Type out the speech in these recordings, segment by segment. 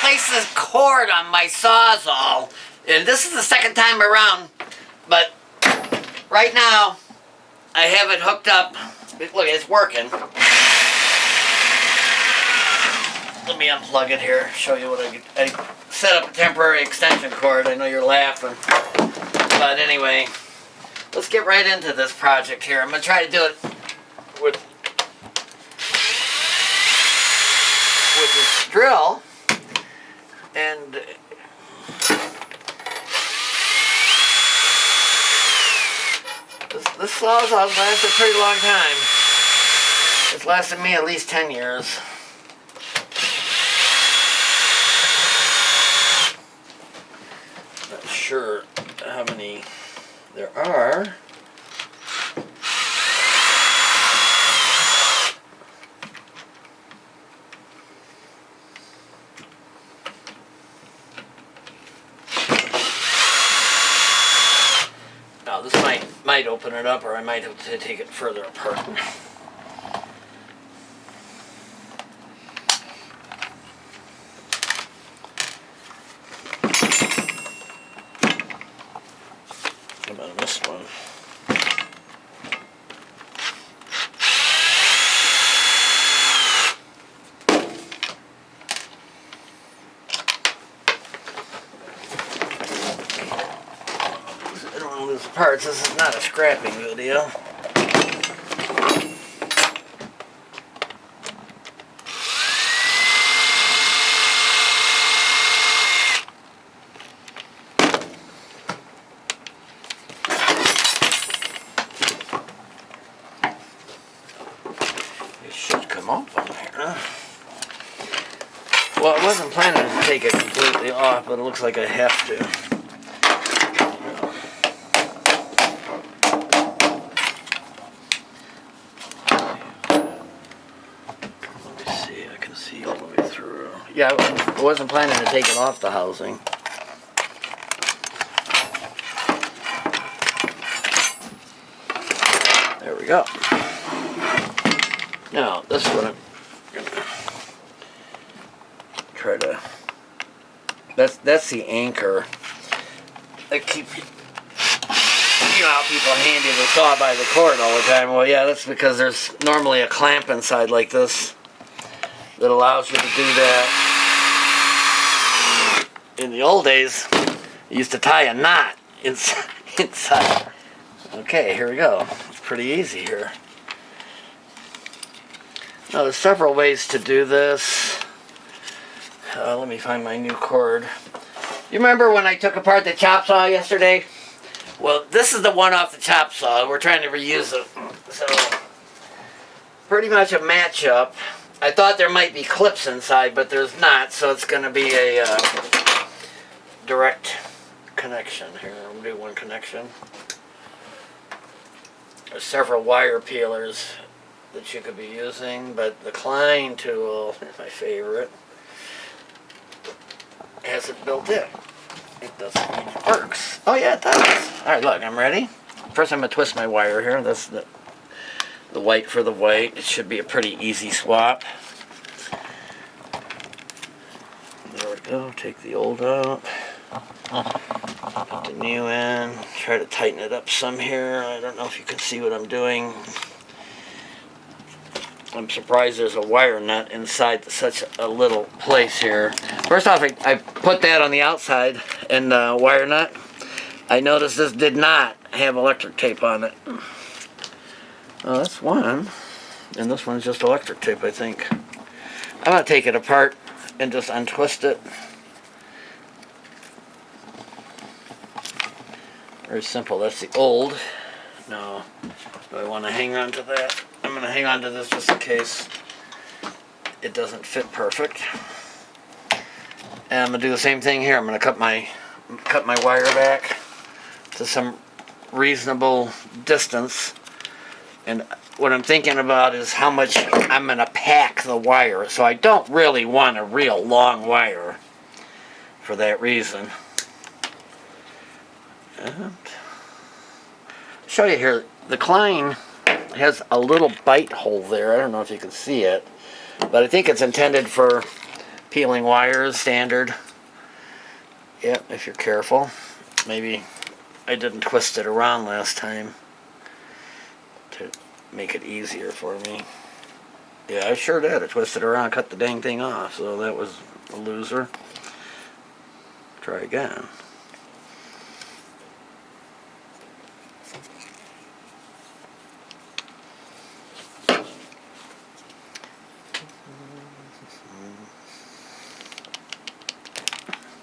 replace this cord on my Sawzall, and this is the second time around, but right now I have it hooked up. Look, it's working. Let me unplug it here, show you what I set up a temporary extension cord. I know you're laughing, but anyway, let's get right into this project here. I'm going to try to do it with this drill, and this Sawzall lasted a pretty long time. It's lasted me at least 10 years. Not sure how many there are. Now this might open it up, or I might have to take it further apart. How about this one? I don't want to lose the parts. This is not a scrapping video. It should come off on here. Well, I wasn't planning to take it completely off, but it looks like I have to. See all the way through. Yeah, I wasn't planning to take it off the housing. There we go. Now, this is what I'm gonna try to. That's the anchor that keeps. You know how people hand you the saw by the cord all the time. Well, yeah, that's because there's normally a clamp inside like this that allows you to do that. In the old days, you used to tie a knot inside. Okay, here we go. It's pretty easy here. Now, there's several ways to do this. Let me find my new cord. You remember when I took apart the chop saw yesterday? Well, this is the one off the chop saw. We're trying to reuse it. So, pretty much a matchup. I thought there might be clips inside, but there's not, so it's going to be a direct connection. Here, I'm going to do one connection. There's several wire peelers that you could be using, but the Klein tool, my favorite, has it built in. It doesn't mean it works. Oh yeah, it does. Alright, look, I'm ready. First I'm going to twist my wire here. That's the white for the white. It should be a pretty easy swap. There we go. Take the old out. Put the new in. Try to tighten it up some here. I don't know if you can see what I'm doing. I'm surprised there's a wire nut inside such a little place here. First off, I put that on the outside and the wire nut. I noticed this did not have electric tape on it. Oh, that's one. And this one's just electric tape, I think. I'm going to take it apart and just untwist it. Very simple. That's the old. Now, do I want to hang on to that? I'm going to hang on to this just in case it doesn't fit perfect. And I'm going to do the same thing here. I'm going to cut my wire back to some reasonable distance. And what I'm thinking about is how much I'm going to pack the wire. So I don't really want a real long wire for that reason. And show you here, the Klein has a little bite hole there. I don't know if you can see it, but I think it's intended for Peeling wires, standard. Yep, if you're careful. Maybe I didn't twist it around last time to make it easier for me. Yeah, I sure did. I twisted around, cut the dang thing off, so that was a loser. Try again.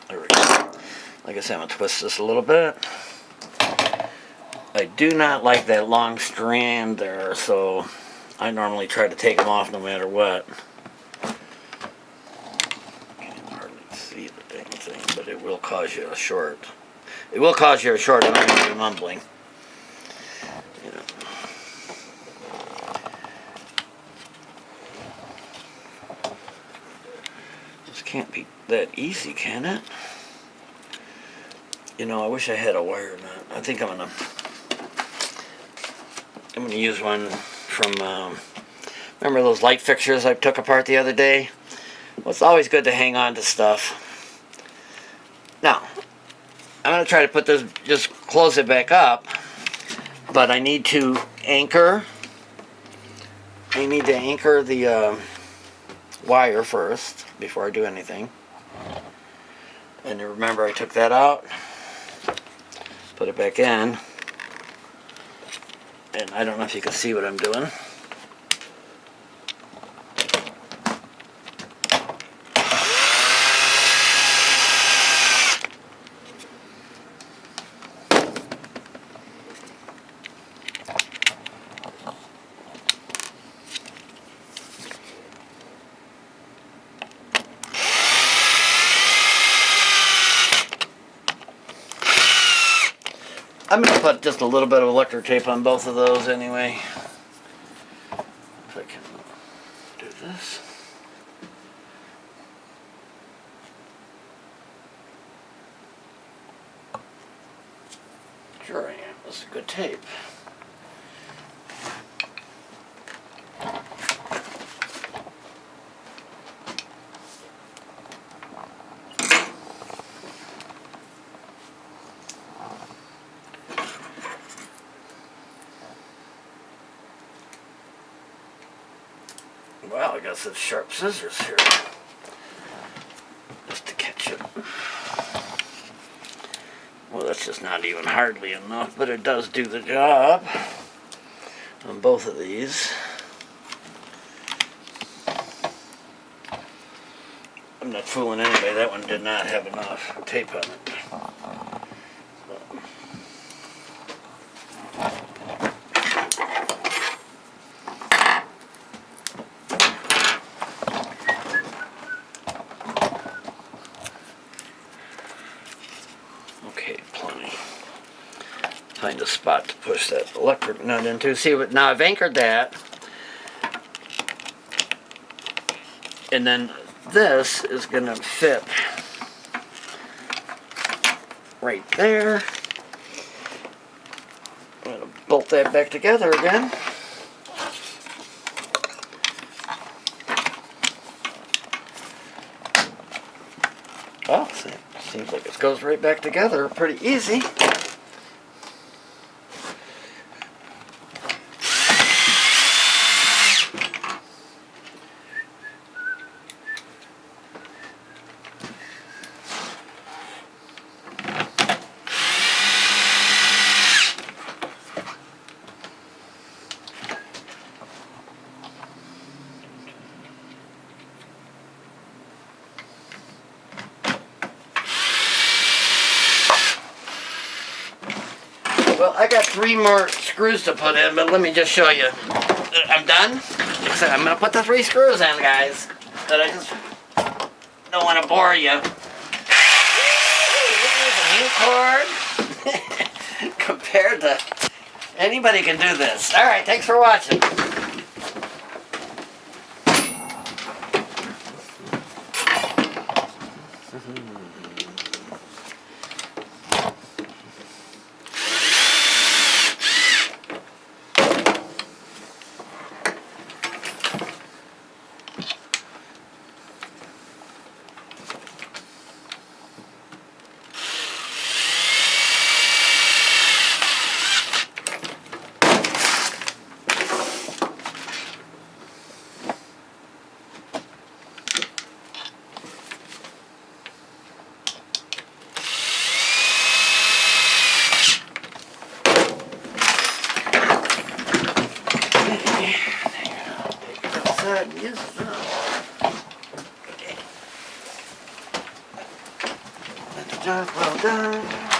There we go. Like I said, I'm going to twist this a little bit. I do not like that long strand there, so I normally try to take them off no matter what. You can hardly see the dang thing, but it will cause you a short. It will cause you a short, and I'm going to be mumbling. You know. This can't be that easy, can it? You know, I wish I had a wire nut. I think I'm gonna use one from, remember those light fixtures I took apart the other day? Well, it's always good to hang on to stuff. Now, I'm gonna try to put this, just close it back up, but I need to anchor. I need to anchor the wire first before I do anything. And remember, I took that out, put it back in, and I don't know if you can see what I'm doing. I'm going to put just a little bit of electric tape on both of those anyway. If I can do this. Sure I am. This is good tape. Well, I got some sharp scissors here, just to catch it. Well, that's just not even hardly enough, but it does do the job on both of these. I'm not fooling anybody, that one did not have enough tape on it. Okay, plenty. Find a spot to push that electric nut into. See, now I've anchored that, and then this is going to fit right there. I'm going to bolt that back together again. Oh, seems like it goes right back together pretty easy. Well, I got 3 more screws to put in, but let me just show you. I'm done. Except I'm going to put the 3 screws in, guys. But I just don't want to bore you. This is a new cord. Compared to... Anybody can do this. Alright, thanks for watching. ahead and use it now. Okay. Well done.